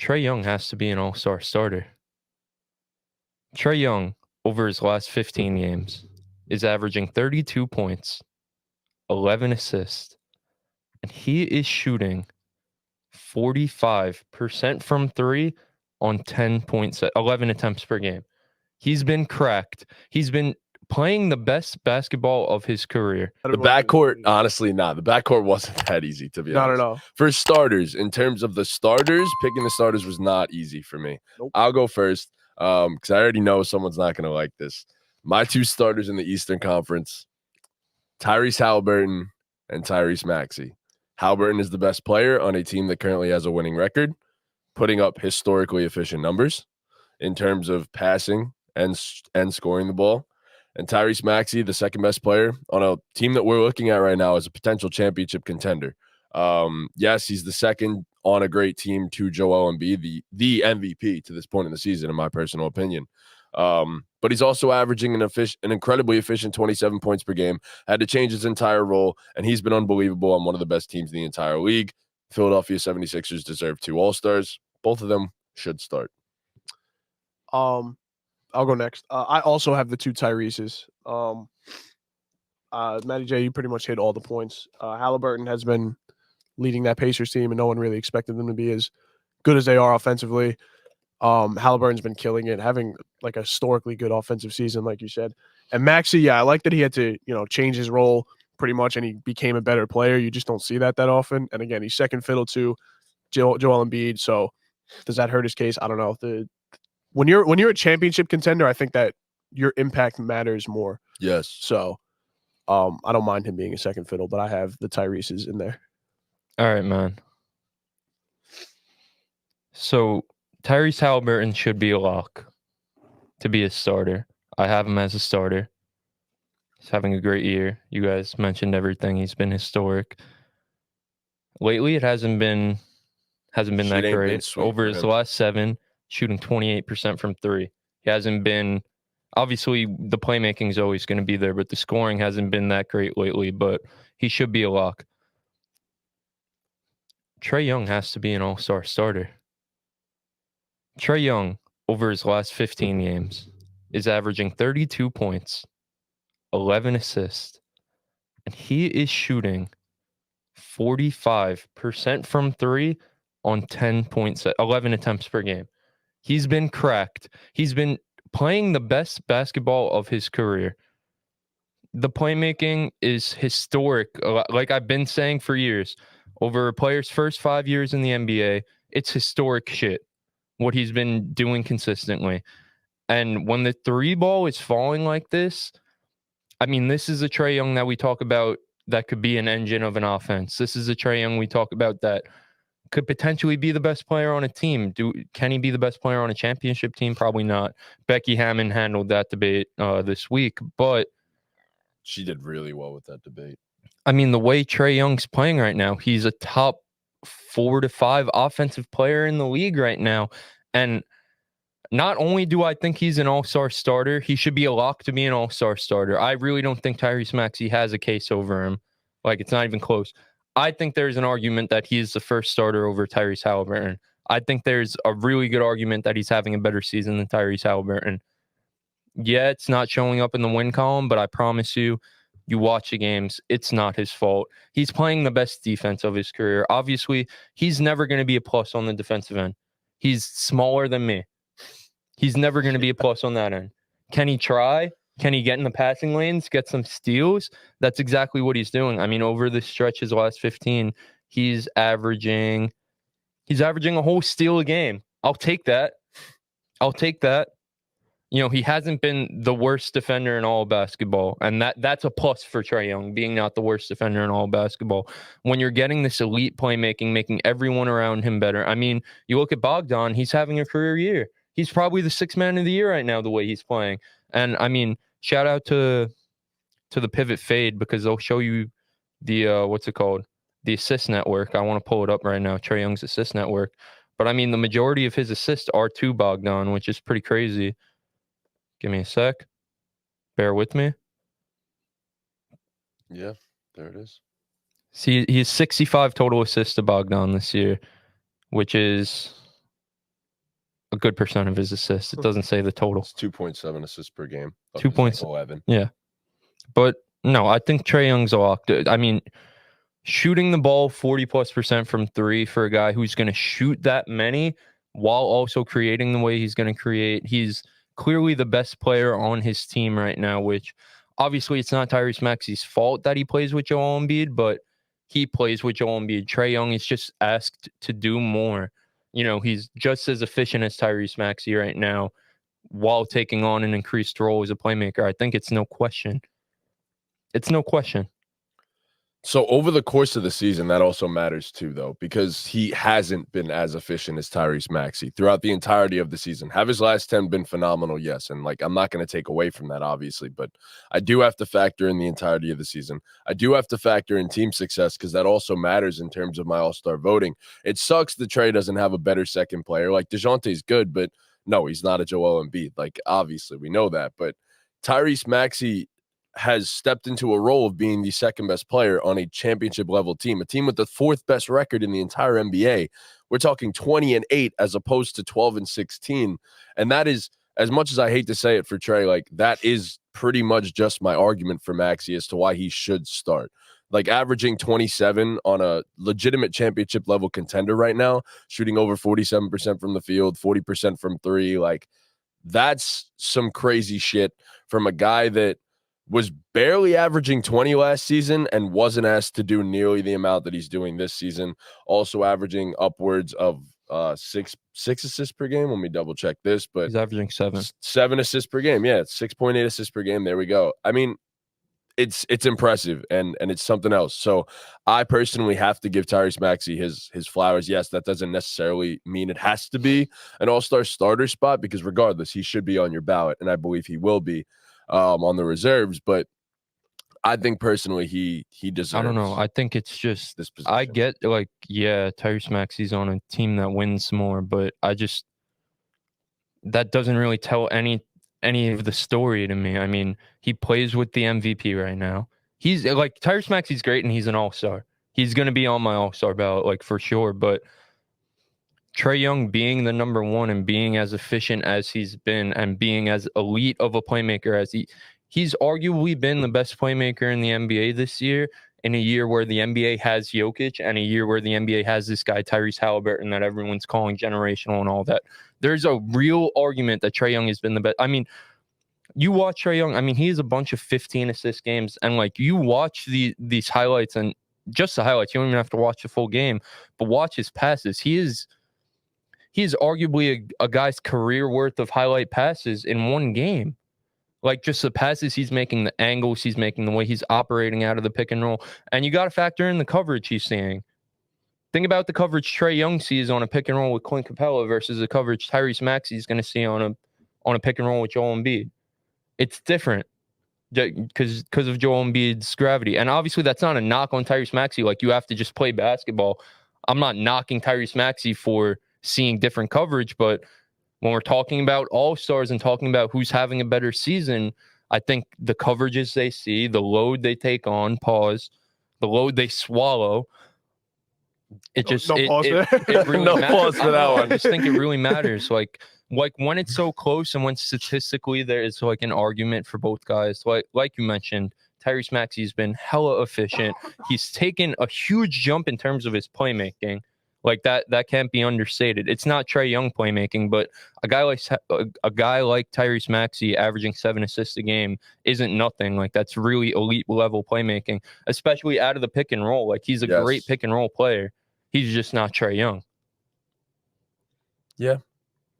Trae Young has to be an all-star starter. Trae Young, over his last 15 games, is averaging 32 points, 11 assists, and he is shooting 45% from three on 11 attempts per game. He's been cracked. He's been playing the best basketball of his career. The backcourt, honestly, not. The backcourt wasn't that easy, to be honest. Not at all. For starters, in terms of the starters, picking the starters was not easy for me. Nope. I'll go first because I already know someone's not going to like this. My two starters in the Eastern Conference, Tyrese Halliburton and Tyrese Maxey. Halliburton is the best player on a team that currently has a winning record, putting up historically efficient numbers in terms of passing and scoring the ball. And Tyrese Maxey, the second best player on a team that we're looking at right now as a potential championship contender. Yes, he's the second on a great team to Joel Embiid, the MVP to this point in the season, in my personal opinion. But he's also averaging an incredibly efficient 27 points per game, had to change his entire role, and he's been unbelievable on one of the best teams in the entire league. Philadelphia 76ers deserve 2 All-Stars. Both of them should start. I'll go next. I also have the 2 Tyreses. Matty J, you pretty much hit all the points. Halliburton has been leading that Pacers team, and no one really expected them to be as good as they are offensively. Halliburton's been killing it, having like a historically good offensive season, like you said. And Maxey, yeah, I like that he had to, change his role pretty much, and he became a better player. You just don't see that often. And again, he's second fiddle to Joel Embiid. So does that hurt his case? I don't know. When you're a championship contender, I think that your impact matters more. Yes. So I don't mind him being a second fiddle, but I have the Tyreses in there. All right, man. So Tyrese Halliburton should be a lock to be a starter. I have him as a starter. He's having a great year. You guys mentioned everything. He's been historic. Lately, it hasn't been that great. Over his last 7, shooting 28% from 3. He hasn't been, obviously the playmaking is always going to be there, but the scoring hasn't been that great lately, but he should be a lock. Trae Young has to be an all-star starter. Trae Young, over his last 15 games, is averaging 32 points, 11 assists, and he is shooting 45% from 3 on 11 attempts per game. He's been cracked. He's been playing the best basketball of his career. The playmaking is historic. Like I've been saying for years, over a player's first 5 years in the NBA, it's historic shit, what he's been doing consistently. And when the 3 ball is falling like this, I mean, this is a Trae Young that we talk about that could be an engine of an offense. This is a Trae Young we talk about that could potentially be the best player on a team. Can he be the best player on a championship team? Probably not. Becky Hammond handled that debate this week, but she did really well with that debate. I mean, the way Trae Young's playing right now, he's a top 4 to 5 offensive player in the league right now. And not only do I think he's an all-star starter, he should be a lock to be an all-star starter. I really don't think Tyrese Maxey has a case over him. Like, it's not even close. I think there's an argument that he is the first starter over Tyrese Halliburton. I think there's a really good argument that he's having a better season than Tyrese Halliburton. Yeah, it's not showing up in the win column, but I promise you, you watch the games, it's not his fault. He's playing the best defense of his career. Obviously, he's never going to be a plus on the defensive end. He's smaller than me. He's never going to be a plus on that end. Can he try? Can he get in the passing lanes, get some steals? That's exactly what he's doing. I mean, over the stretch, his last 15, he's averaging a whole steal a game. I'll take that. He hasn't been the worst defender in all of basketball, and that's a plus for Trae Young, being not the worst defender in all of basketball. When you're getting this elite playmaking, making everyone around him better. I mean, you look at Bogdan, he's having a career year. He's probably the 6th man of the year right now, the way he's playing. And I mean, shout out to the pivot fade, because they'll show you the what's it called? The assist network. I want to pull it up right now, Trae Young's assist network. But I mean, the majority of his assists are to Bogdan, which is pretty crazy. Give me a sec. Bear with me. Yeah, there it is. See, he has 65 total assists to Bogdan this year, which is a good percent of his assists. It doesn't say the total. It's 2.7 assists per game. 2 points. 11. Yeah. But no, I think Trae Young's a lock. I mean, shooting the ball 40+% from three for a guy who's going to shoot that many while also creating the way he's going to create. He's clearly the best player on his team right now, which obviously it's not Tyrese Maxey's fault that he plays with Joel Embiid, but he plays with Joel Embiid. Trae Young is just asked to do more. You know, he's just as efficient as Tyrese Maxey right now while taking on an increased role as a playmaker. I think it's no question. It's no question. So over the course of the season, that also matters too, though, because he hasn't been as efficient as Tyrese Maxey throughout the entirety of the season. Have his last 10 been phenomenal? Yes. And like, I'm not going to take away from that, obviously, but I do have to factor in the entirety of the season. I do have to factor in team success because that also matters in terms of my all-star voting. It sucks that Trae doesn't have a better second player. Like DeJounte's good, but no, he's not a Joel Embiid. Like, obviously, we know that. But Tyrese Maxey has stepped into a role of being the second best player on a championship level team, a team with the fourth best record in the entire NBA. We're talking 20-8 as opposed to 12-16. And that is, as much as I hate to say it for Trae, like that is pretty much just my argument for Maxey as to why he should start. Like averaging 27 on a legitimate championship level contender right now, shooting over 47% from the field, 40% from three. Like that's some crazy shit from a guy that was barely averaging 20 last season and wasn't asked to do nearly the amount that he's doing this season. Also averaging upwards of six assists per game. Let me double check this, but he's averaging 7 assists per game. Yeah, it's 6.8 assists per game. There we go. I mean, it's impressive and it's something else. So I personally have to give Tyrese Maxey his flowers. Yes, that doesn't necessarily mean it has to be an all-star starter spot because regardless, he should be on your ballot, and I believe he will be on the reserves. But I think personally he deserves. I don't know. I think it's just this position. I get like, yeah, Tyrese Maxey's on a team that wins more, but that doesn't really tell any of the story to me. I mean, he plays with the MVP right now. He's like Tyrese Maxey's great and he's an all-star. He's going to be on my all-star ballot, like for sure. But Trae Young being the number one and being as efficient as he's been and being as elite of a playmaker as he's arguably been the best playmaker in the NBA this year, in a year where the NBA has Jokic and a year where the NBA has this guy, Tyrese Halliburton, that everyone's calling generational and all that. There's a real argument that Trae Young has been the best. I mean, you watch Trae Young. I mean, he has a bunch of 15 assist games, and like you watch these highlights and just the highlights. You don't even have to watch the full game, but watch his passes. He is arguably a guy's career worth of highlight passes in one game. Like just the passes he's making, the angles he's making, the way he's operating out of the pick and roll. And you got to factor in the coverage he's seeing. Think about the coverage Trae Young sees on a pick and roll with Clint Capella versus the coverage Tyrese Maxey is going to see on a pick and roll with Joel Embiid. It's different because of Joel Embiid's gravity. And obviously that's not a knock on Tyrese Maxey. Like you have to just play basketball. I'm not knocking Tyrese Maxey for seeing different coverage, but when we're talking about all-stars and talking about who's having a better season, I think the coverages they see, the load they take on, the load they swallow, it just No pause it really No matters. pause for that one. I just think it really matters. Like when it's so close and when statistically there is like an argument for both guys, like you mentioned, Tyrese Maxey's been hella efficient. He's taken a huge jump in terms of his playmaking. Like that can't be understated. It's not Trae Young playmaking, but a guy like Tyrese Maxey averaging 7 assists a game isn't nothing. Like that's really elite level playmaking, especially out of the pick and roll. Like he's a great pick and roll player. He's just not Trae Young. Yeah,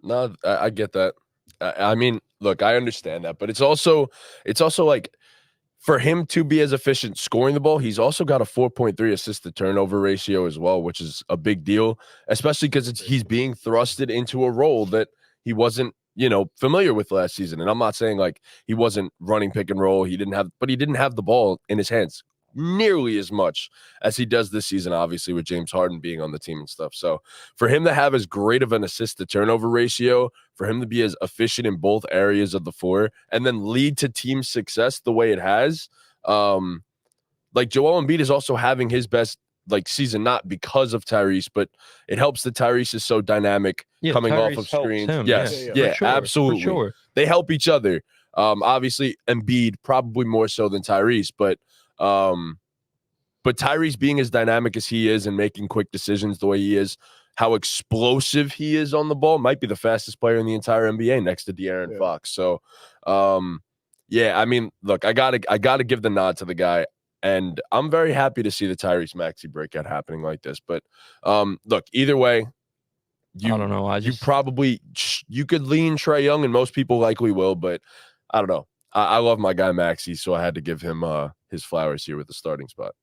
no, I get that. I mean, look, I understand that, but it's also like, for him to be as efficient scoring the ball, he's also got a 4.3 assist to turnover ratio as well, which is a big deal, especially because he's being thrusted into a role that he wasn't, familiar with last season. And I'm not saying like he wasn't running pick and roll. He didn't have the ball in his hands nearly as much as he does this season, obviously with James Harden being on the team and stuff. So for him to have as great of an assist to turnover ratio, for him to be as efficient in both areas of the floor and then lead to team success the way it has, like Joel Embiid is also having his best like season, not because of Tyrese, but it helps that Tyrese is so dynamic coming off Tyrese of helps screens. him, Yes, yeah, yeah, for sure, absolutely. For sure. They help each other. Obviously, Embiid probably more so than Tyrese, but Tyrese being as dynamic as he is and making quick decisions the way he is, how explosive he is on the ball, might be the fastest player in the entire NBA next to De'Aaron Fox. So, yeah, I mean, look, I gotta give the nod to the guy, and I'm very happy to see the Tyrese Maxey breakout happening like this. But look, either way, I don't know. You could lean Trae Young, and most people likely will, but I don't know. I love my guy Maxey, so I had to give him his flowers here with the starting spot.